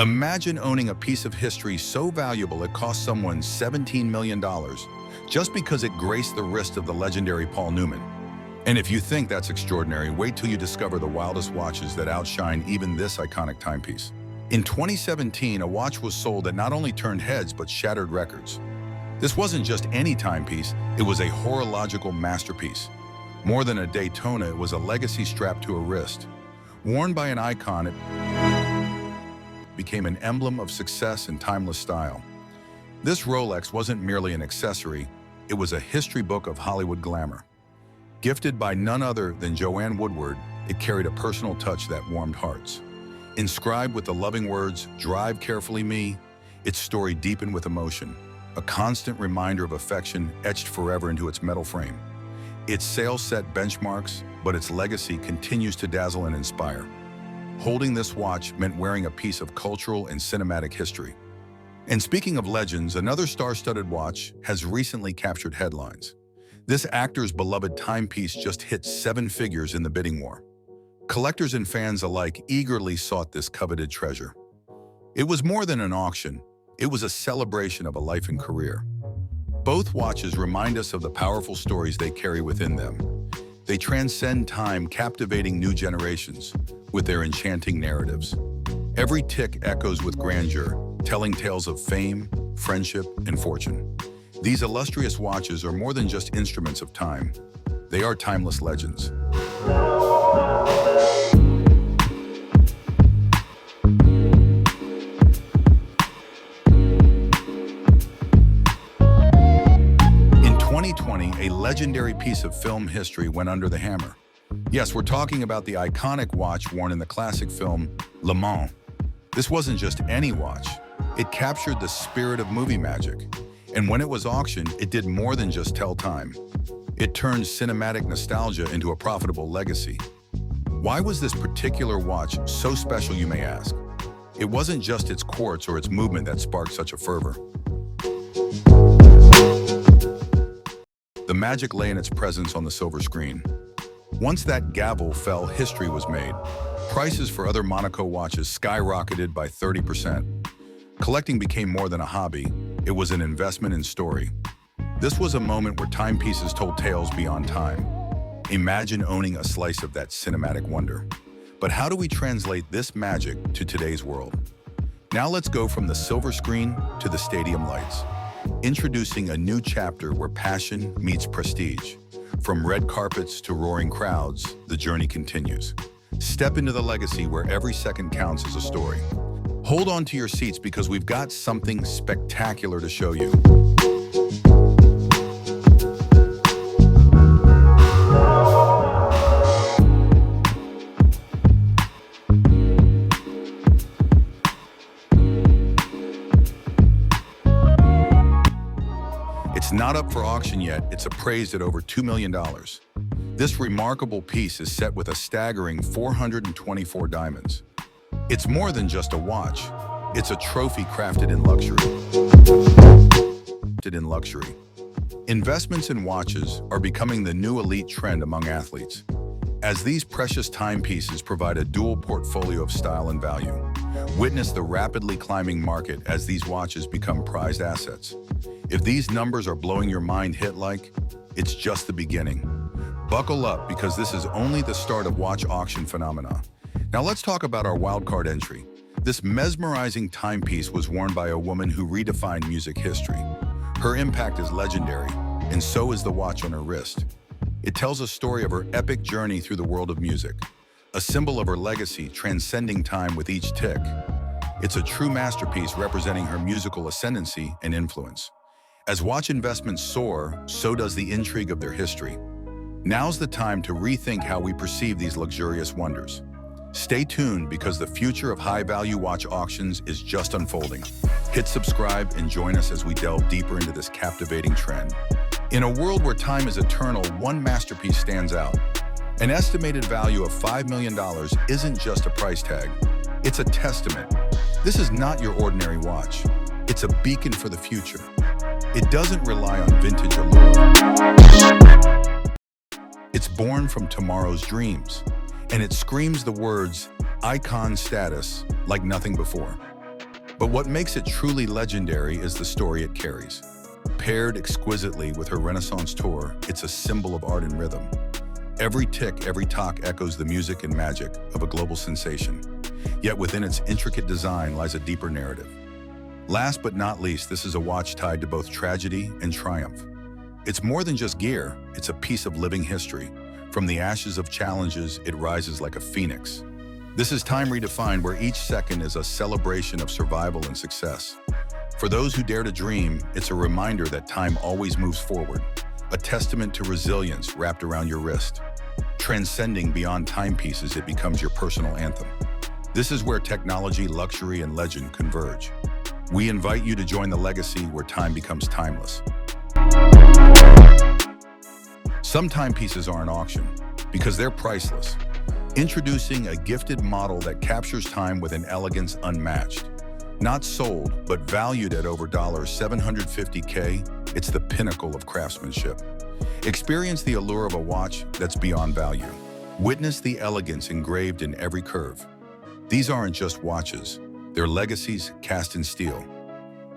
Imagine owning a piece of history so valuable it cost someone $17 million just because it graced the wrist of the legendary Paul Newman. And if you think that's extraordinary, wait till you discover the wildest watches that outshine even this iconic timepiece. In 2017, a watch was sold that not only turned heads but shattered records. This wasn't just any timepiece, it was a horological masterpiece. More than a Daytona, it was a legacy strapped to a wrist. Worn by an icon, it became an emblem of success and timeless style. This Rolex wasn't merely an accessory, it was a history book of Hollywood glamour. Gifted by none other than Joanne Woodward, it carried a personal touch that warmed hearts. Inscribed with the loving words, "Drive carefully, me," its story deepened with emotion, a constant reminder of affection etched forever into its metal frame. Its sales set benchmarks, but its legacy continues to dazzle and inspire. Holding this watch meant wearing a piece of cultural and cinematic history. And speaking of legends, another star-studded watch has recently captured headlines. This actor's beloved timepiece just hit 7 figures in the bidding war. Collectors and fans alike eagerly sought this coveted treasure. It was more than an auction, it was a celebration of a life and career. Both watches remind us of the powerful stories they carry within them. They transcend time, captivating new generations with their enchanting narratives. Every tick echoes with grandeur, telling tales of fame, friendship, and fortune. These illustrious watches are more than just instruments of time. They are timeless legends. In 2020, a legendary piece of film history went under the hammer. Yes, we're talking about the iconic watch worn in the classic film Le Mans. This wasn't just any watch. It captured the spirit of movie magic. And when it was auctioned, it did more than just tell time. It turned cinematic nostalgia into a profitable legacy. Why was this particular watch so special, you may ask? It wasn't just its quartz or its movement that sparked such a fervor. The magic lay in its presence on the silver screen. Once that gavel fell, history was made. Prices for other Monaco watches skyrocketed by 30%. Collecting became more than a hobby, it was an investment in story. This was a moment where timepieces told tales beyond time. Imagine owning a slice of that cinematic wonder. But how do we translate this magic to today's world? Now let's go from the silver screen to the stadium lights. Introducing a new chapter where passion meets prestige. From red carpets to roaring crowds, the journey continues. Step into the legacy where every second counts as a story. Hold on to your seats because we've got something spectacular to show you. It's not up for auction yet, it's appraised at over $2 million. This remarkable piece is set with a staggering 424 diamonds. It's more than just a watch, it's a trophy crafted in luxury. Investments in watches are becoming the new elite trend among athletes, as these precious timepieces provide a dual portfolio of style and value. Witness the rapidly climbing market as these watches become prized assets. If these numbers are blowing your mind, hit like, it's just the beginning. Buckle up because this is only the start of watch auction phenomena. Now let's talk about our wildcard entry. This mesmerizing timepiece was worn by a woman who redefined music history. Her impact is legendary, and so is the watch on her wrist. It tells a story of her epic journey through the world of music, a symbol of her legacy transcending time with each tick. It's a true masterpiece representing her musical ascendancy and influence. As watch investments soar, so does the intrigue of their history. Now's the time to rethink how we perceive these luxurious wonders. Stay tuned because the future of high-value watch auctions is just unfolding. Hit subscribe and join us as we delve deeper into this captivating trend. In a world where time is eternal, one masterpiece stands out. An estimated value of $5 million isn't just a price tag. It's a testament. This is not your ordinary watch. It's a beacon for the future. It doesn't rely on vintage allure. It's born from tomorrow's dreams, and it screams the words, icon status, like nothing before. But what makes it truly legendary is the story it carries. Paired exquisitely with her Renaissance tour, it's a symbol of art and rhythm. Every tick, every tock echoes the music and magic of a global sensation. Yet within its intricate design lies a deeper narrative. Last but not least, this is a watch tied to both tragedy and triumph. It's more than just gear, it's a piece of living history. From the ashes of challenges, it rises like a phoenix. This is Time Redefined, where each second is a celebration of survival and success. For those who dare to dream, it's a reminder that time always moves forward, a testament to resilience wrapped around your wrist. Transcending beyond timepieces, it becomes your personal anthem. This is where technology, luxury, and legend converge. We invite you to join the legacy where time becomes timeless. Some timepieces are an auction because they're priceless. Introducing a gifted model that captures time with an elegance unmatched. Not sold, but valued at over $750K, it's the pinnacle of craftsmanship. Experience the allure of a watch that's beyond value. Witness the elegance engraved in every curve. These aren't just watches, they're legacies cast in steel.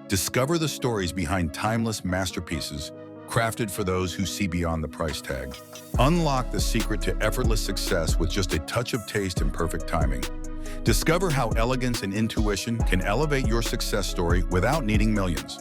Discover the stories behind timeless masterpieces crafted for those who see beyond the price tag. Unlock the secret to effortless success with just a touch of taste and perfect timing. Discover how elegance and intuition can elevate your success story without needing millions.